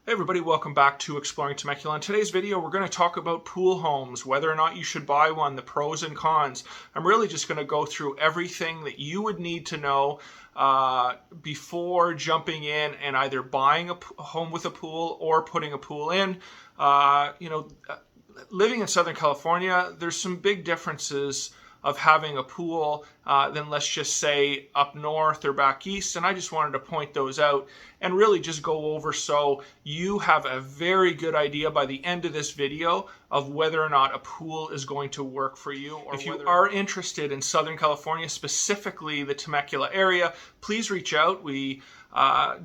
Hey everybody, welcome back to Exploring Temecula. In today's video, we're going to talk about pool homes, whether or not you should buy one, the pros and cons. I'm really just going to go through everything that you would need to know before jumping in and either buying a home with a pool or putting a pool in. Living in Southern California, there's some big differences of having a pool than, let's just say, up north or back east. And I just wanted to point those out and really just go over so you have a very good idea by the end of this video of whether or not a pool is going to work for you. Or if you are interested in Southern California, specifically the Temecula area, please reach out. We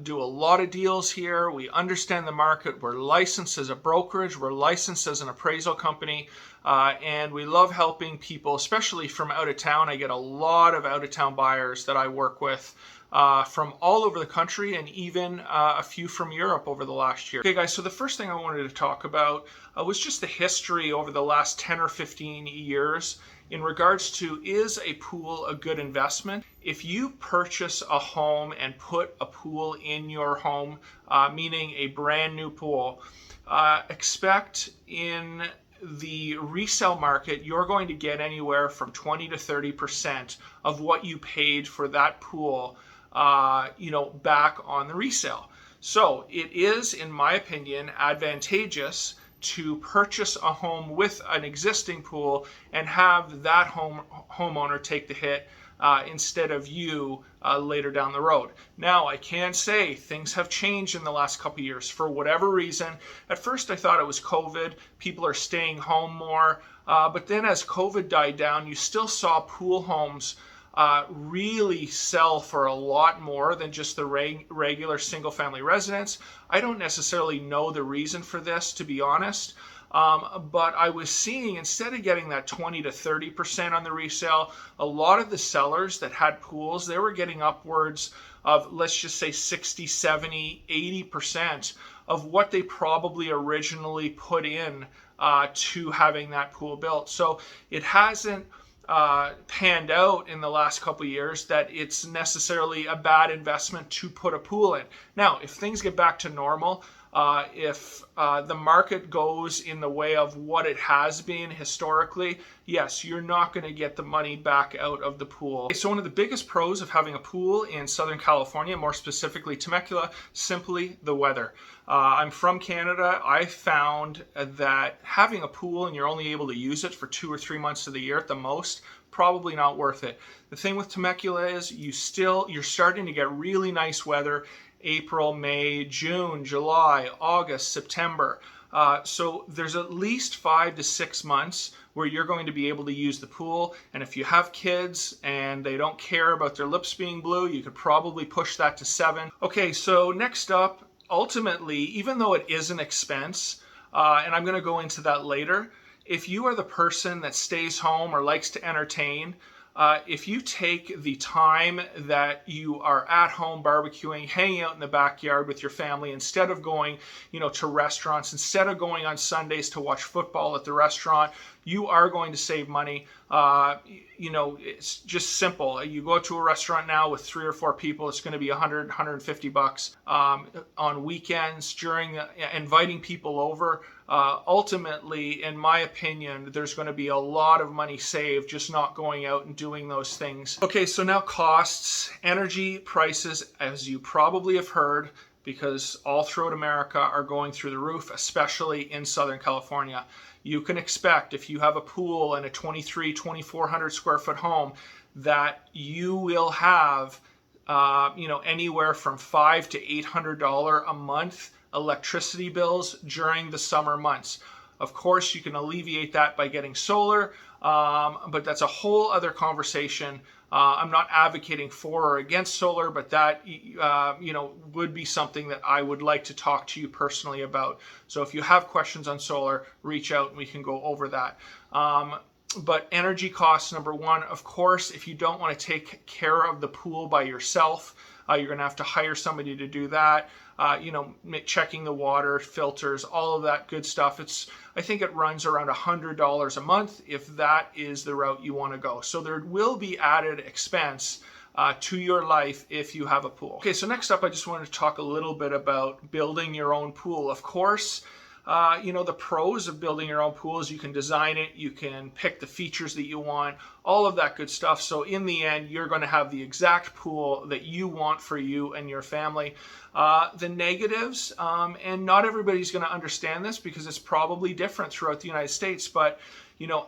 do a lot of deals here. We understand the market. We're licensed as a brokerage. We're licensed as an appraisal company. And we love helping people, especially from out of town. I get a lot of out of town buyers that I work with from all over the country, and even a few from Europe over the last year. Okay guys, so the first thing I wanted to talk about was just the history over the last 10 or 15 years in regards to, is a pool a good investment? If you purchase a home and put a pool in your home, meaning a brand new pool, expect in the resale market, you're going to get anywhere from 20 to 30% of what you paid for that pool, back on the resale. So it is, in my opinion, advantageous to purchase a home with an existing pool and have that homeowner take the hit instead of you later down the road. Now, I can say things have changed in the last couple of years for whatever reason. At first, I thought it was COVID. People are staying home more. But then as COVID died down, you still saw pool homes really sell for a lot more than just the regular single-family residence. I don't necessarily know the reason for this, to be honest. But I was seeing, instead of getting that 20 to 30% on the resale, a lot of the sellers that had pools, they were getting upwards of, let's just say, 60, 70, 80% of what they probably originally put in to having that pool built. So it hasn't panned out in the last couple of years that it's necessarily a bad investment to put a pool in. Now, if things get back to normal, if the market goes in the way of what it has been historically, yes, you're not going to get the money back out of the pool. So one of the biggest pros of having a pool in Southern California, more specifically Temecula, simply the weather. I'm from Canada. I found that having a pool and you're only able to use it for 2 or 3 months of the year at the most, probably not worth it. The thing with Temecula is you're starting to get really nice weather. April, May, June, July, August, September. So there's at least 5 to 6 months where you're going to be able to use the pool. And if you have kids and they don't care about their lips being blue, you could probably push that to 7. Okay, so next up, ultimately, even though it is an expense, and I'm going to go into that later, if you are the person that stays home or likes to entertain, if you take the time that you are at home barbecuing, hanging out in the backyard with your family, instead of going, to restaurants, instead of going on Sundays to watch football at the restaurant, you are going to save money. It's just simple. You go to a restaurant now with 3 or 4 people, it's going to be $100, $150 on weekends, during inviting people over. Ultimately, in my opinion, there's going to be a lot of money saved just not going out and doing those things. Okay, so now costs, energy prices, as you probably have heard, because all throughout America are going through the roof, especially in Southern California. You can expect, if you have a pool and a 2,400 square foot home, that you will have anywhere from $500 to $800 a month electricity bills during the summer months. Of course, you can alleviate that by getting solar, but that's a whole other conversation. I'm not advocating for or against solar, but that would be something that I would like to talk to you personally about. So if you have questions on solar, reach out and we can go over that. But energy costs, number one, of course, if you don't want to take care of the pool by yourself, you're going to have to hire somebody to do that. Checking the water, filters, all of that good stuff. I think it runs around $100 a month if that is the route you want to go. So there will be added expense to your life if you have a pool. Okay, so next up, I just wanted to talk a little bit about building your own pool. Of course, the pros of building your own pool is you can design it, you can pick the features that you want, all of that good stuff. So in the end, you're going to have the exact pool that you want for you and your family. The negatives, and not everybody's going to understand this because it's probably different throughout the United States, but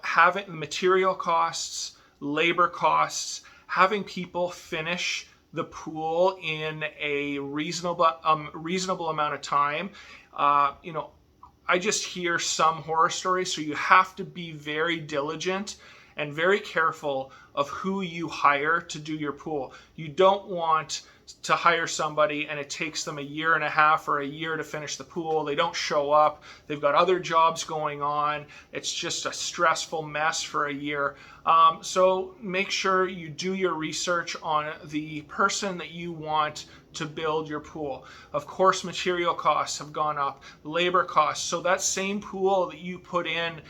having material costs, labor costs, having people finish the pool in a reasonable amount of time, I just hear some horror stories, so you have to be very diligent and very careful of who you hire to do your pool. You don't want to hire somebody and it takes them a year and a half or a year to finish the pool. They don't show up. They've got other jobs going on. It's just a stressful mess for a year. So make sure you do your research on the person that you want to build your pool. Of course, material costs have gone up, labor costs. So that same pool that you put in,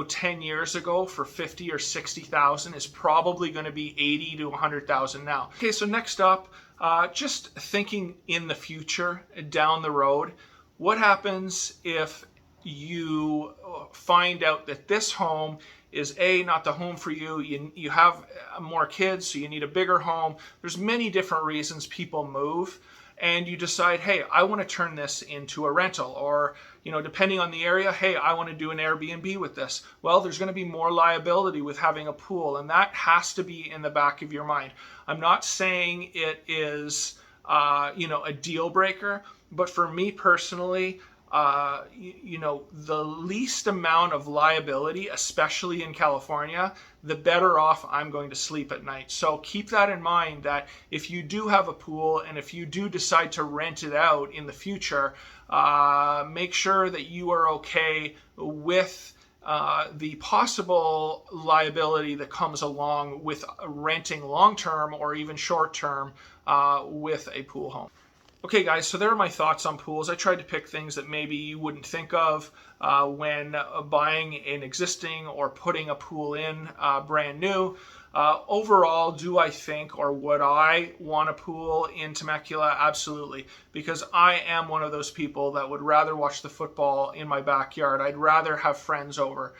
10 years ago for 50 or 60,000 is probably going to be 80 to 100,000 now. Okay, so next up, just thinking in the future, down the road, what happens if you find out that this home is not the home for you. You have more kids, so you need a bigger home. There's many different reasons people move, and you decide, hey, I want to turn this into a rental, or depending on the area, hey, I want to do an Airbnb with this. Well, there's going to be more liability with having a pool, and that has to be in the back of your mind. I'm not saying it is a deal breaker, but for me personally, the least amount of liability, especially in California, the better off I'm going to sleep at night. So keep that in mind, that if you do have a pool and if you do decide to rent it out in the future, make sure that you are okay with the possible liability that comes along with renting long-term or even short-term with a pool home. Okay, guys, so there are my thoughts on pools. I tried to pick things that maybe you wouldn't think of when buying an existing or putting a pool in brand new. Overall, do I think, or would I want a pool in Temecula? Absolutely, because I am one of those people that would rather watch the football in my backyard. I'd rather have friends over.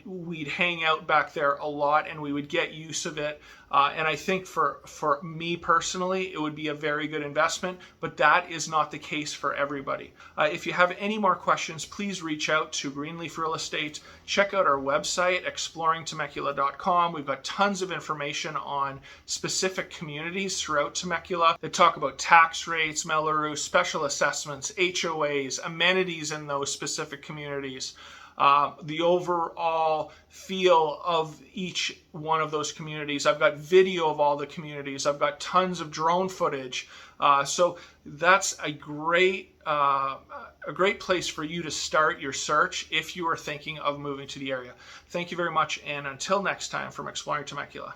We'd hang out back there a lot, and we would get use of it. And I think for me personally, it would be a very good investment, but that is not the case for everybody. If you have any more questions, please reach out to Greenleaf Real Estate. Check out our website, exploringtemecula.com. We've got tons of information on specific communities throughout Temecula that talk about tax rates, Melrose, special assessments, HOAs, amenities in those specific communities. The overall feel of each one of those communities. I've got video of all the communities. I've got tons of drone footage. So that's a great place for you to start your search if you are thinking of moving to the area. Thank you very much, and until next time from Exploring Temecula.